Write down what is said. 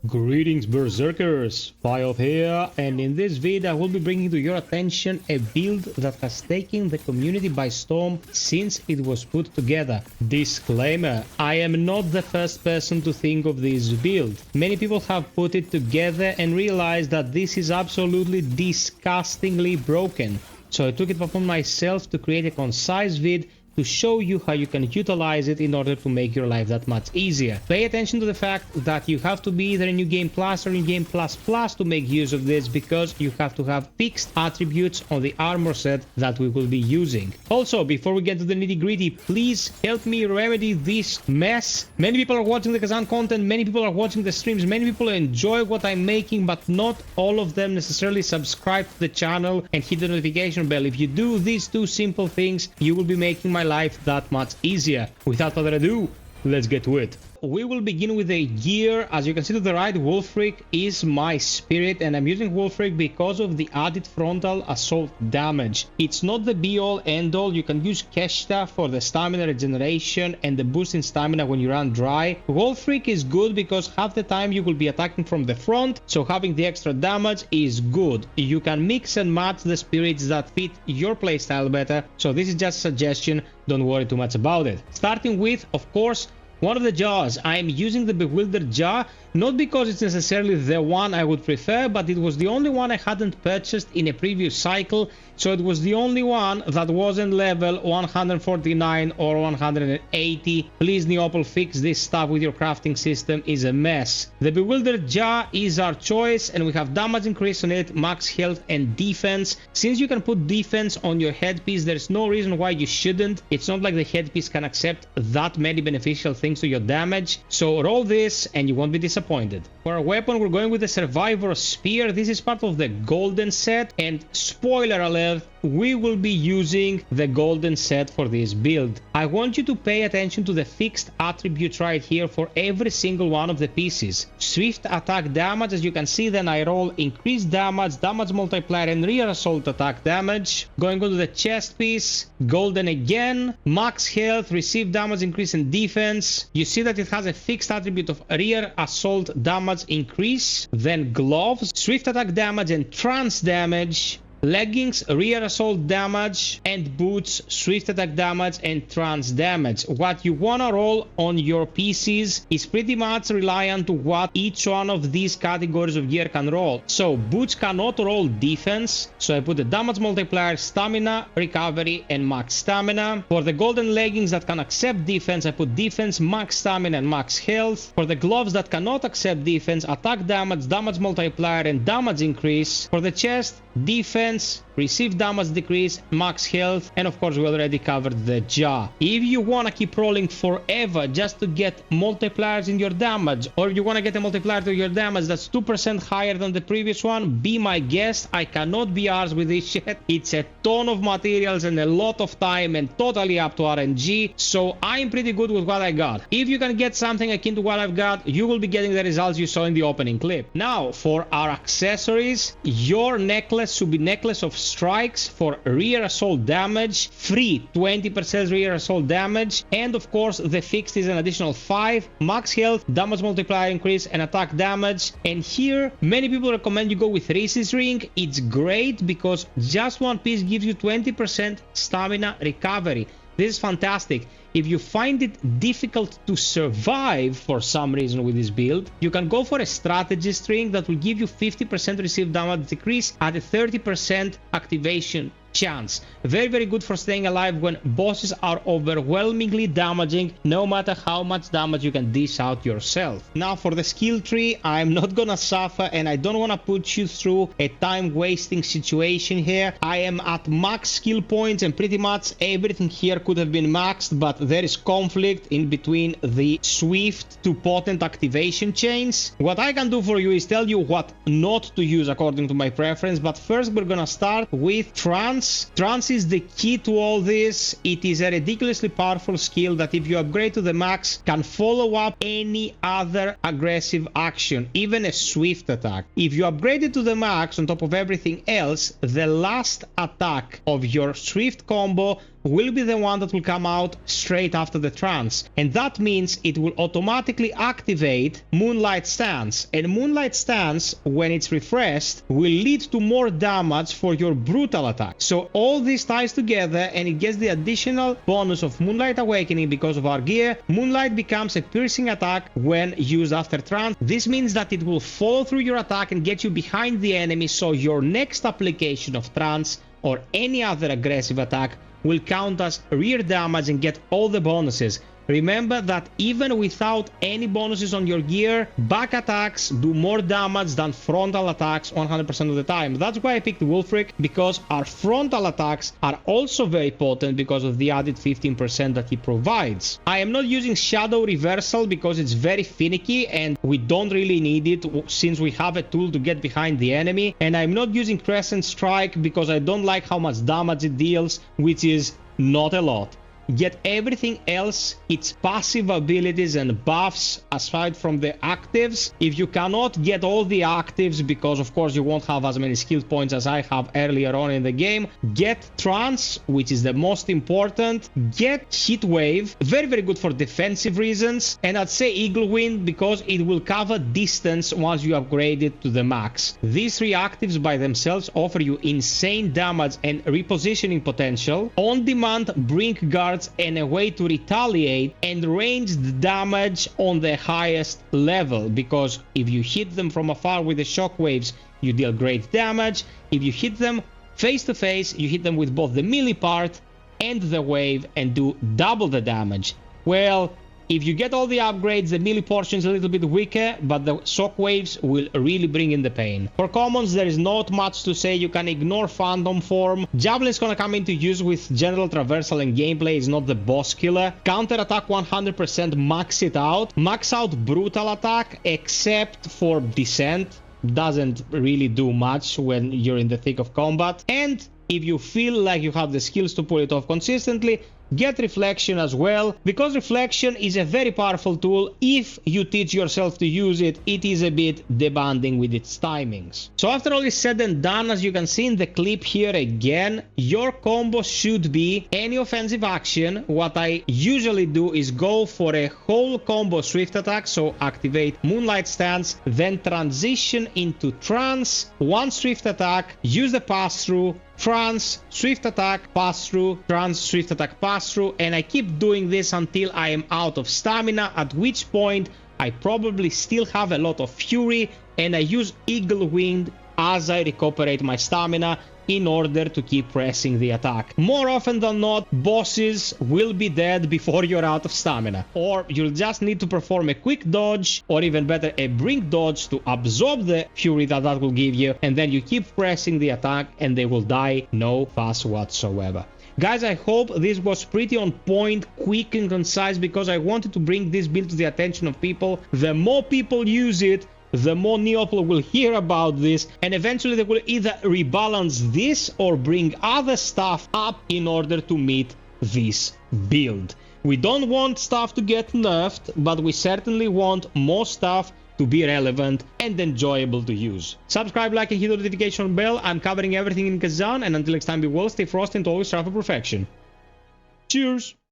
Greetings Berserkers, FiOth here, and in this video I will be bringing to your attention a build that has taken the community by storm since it was put together. Disclaimer, I am not the first person to think of this build. Many people have put it together and realized that this is absolutely disgustingly broken. So I took it upon myself to create a concise vid to show you how you can utilize it in order to make your life that much easier. Pay attention to the fact that you have to be either in New Game Plus or in Game Plus Plus to make use of this, because you have to have fixed attributes on the armor set that we will be using. Also, before we get to the nitty-gritty, please help me remedy this mess. Many people are watching the Khazan content, many people are watching the streams, many people enjoy what I'm making, but not all of them necessarily subscribe to the channel and hit the notification bell. If you do these two simple things, you will be making my life that much easier. Without further ado, let's get to it. We will begin with the gear. As you can see to the right, Wolfric is my spirit, and I'm using Wolfric because of the added frontal assault damage. It's not the be-all end-all. You can use Keshta for the stamina regeneration and the boost in stamina when you run dry. Wolfric is good because half the time you will be attacking from the front, so having the extra damage is good. You can mix and match the spirits that fit your playstyle better, so this is just a suggestion. Don't worry too much about it. Starting with, of course, one of the jars. I'm using the Bewildered jar, not because it's necessarily the one I would prefer, but it was the only one I hadn't purchased in a previous cycle, so it was the only one that wasn't level 149 or 180. Please Neopol, fix this stuff with your crafting system, is a mess. The Bewildered jar is our choice, and we have damage increase on it, max health and defense. Since you can put defense on your headpiece, there's no reason why you shouldn't. It's not like the headpiece can accept that many beneficial things to your damage, so roll this and you won't be disappointed. For our weapon, we're going with the Survivor Spear. This is part of the golden set, and spoiler alert, we will be using the golden set for this build. I want you to pay attention to the fixed attributes right here for every single one of the pieces. Swift attack damage, as you can see, then I roll increased damage, damage multiplier and rear assault attack damage. Going on to the chest piece, golden again, max health, receive damage increase and defense. You see that it has a fixed attribute of rear assault damage increase, then gloves, swift attack damage and trance damage. Leggings, rear assault damage, and boots, swift attack damage and trance damage. What you wanna roll on your PCs is pretty much reliant to what each one of these categories of gear can roll. So boots cannot roll defense, so I put the damage multiplier, stamina, recovery and max stamina. For the golden leggings that can accept defense, I put defense, max stamina and max health. For the gloves that cannot accept defense, attack damage, damage multiplier and damage increase. For the chest, defense, receive damage decrease, max health, and of course we already covered the jar. If you want to keep rolling forever just to get multipliers in your damage, or if you want to get a multiplier to your damage that's 2% higher than the previous one, be my guest. I cannot be arsed with this shit. It's a ton of materials and a lot of time and totally up to RNG, so I'm pretty good with what I got. If you can get something akin to what I've got, you will be getting the results you saw in the opening clip. Now for our accessories, your necklace should be necklace of strikes for rear assault damage, free 20% rear assault damage, and of course the fixed is an additional 5 max health, damage multiplier increase and attack damage. And here many people recommend you go with Reese's ring. It's great because just one piece gives you 20% stamina recovery. This is fantastic. If you find it difficult to survive for some reason with this build, you can go for a strategy string that will give you 50% received damage decrease at a 30% activation chance. Very, very good for staying alive when bosses are overwhelmingly damaging, no matter how much damage you can dish out yourself. Now for the skill tree, I'm not gonna suffer, and I don't want to put you through a time wasting situation here. I am at max skill points and pretty much everything here could have been maxed, but there is conflict in between the swift to potent activation chains. What I can do for you is tell you what not to use according to my preference, but first we're gonna start with trance. Trance is the key to all this. It is a ridiculously powerful skill that if you upgrade to the max can follow up any other aggressive action, even a swift attack. If you upgrade it to the max on top of everything else, the last attack of your swift combo will be the one that will come out straight after the trance, and that means it will automatically activate Moonlight Stance, and Moonlight Stance, when it's refreshed, will lead to more damage for your brutal attack. So all this ties together, and it gets the additional bonus of Moonlight Awakening because of our gear. Moonlight becomes a piercing attack when used after trance. This means that it will follow through your attack and get you behind the enemy, so your next application of trance or any other aggressive attack will count as rear damage and get all the bonuses. Remember that even without any bonuses on your gear, back attacks do more damage than frontal attacks 100% of the time. That's why I picked Wolfric, because our frontal attacks are also very potent because of the added 15% that he provides. I am not using Shadow Reversal because it's very finicky and we don't really need it since we have a tool to get behind the enemy. And I'm not using Crescent Strike because I don't like how much damage it deals, which is not a lot. Get everything else, its passive abilities and buffs aside from the actives. If you cannot get all the actives, because of course you won't have as many skill points as I have earlier on in the game, get Trance, which is the most important. Get Heat Wave, very very good for defensive reasons, and I'd say Eagle Wind because it will cover distance once you upgrade it to the max. These three actives by themselves offer you insane damage and repositioning potential, on demand Brink Guard, and a way to retaliate and ranged damage on the highest level, because if you hit them from afar with the shockwaves, you deal great damage. If you hit them face to face, you hit them with both the melee part and the wave and do double the damage. Well, if you get all the upgrades, the melee portion is a little bit weaker, but the shockwaves will really bring in the pain. For commons, there is not much to say. You can ignore Phantom Form. Javelin is gonna come into use with general traversal and gameplay. It's not the boss killer. Counter attack 100%, max it out. Max out brutal attack, except for descent. Doesn't really do much when you're in the thick of combat. And if you feel like you have the skills to pull it off consistently, get Reflection as well, because Reflection is a very powerful tool. If you teach yourself to use it, it is a bit demanding with its timings. So after all is said and done, as you can see in the clip here again, your combo should be any offensive action. What I usually do is go for a whole combo swift attack, so activate Moonlight Stance, then transition into Trance, one swift attack, use the pass-through, Trance, swift attack, pass through, trance, swift attack, pass through, and I keep doing this until I am out of stamina, at which point I probably still have a lot of fury, and I use Eagle Wind as I recuperate my stamina in order to keep pressing the attack. More often than not, bosses will be dead before you're out of stamina, or you'll just need to perform a quick dodge, or even better, a brink dodge to absorb the fury that will give you, and then you keep pressing the attack and they will die no fuss whatsoever. Guys, I hope this was pretty on point, quick and concise, because I wanted to bring this build to the attention of people. The more people use it, the more Neopol will hear about this, and eventually they will either rebalance this or bring other stuff up in order to meet this build. We don't want stuff to get nerfed, but we certainly want more stuff to be relevant and enjoyable to use. Subscribe, like, and hit the notification bell. I'm covering everything in Khazan, and until next time, be well, stay frosty, and always strive for perfection. Cheers!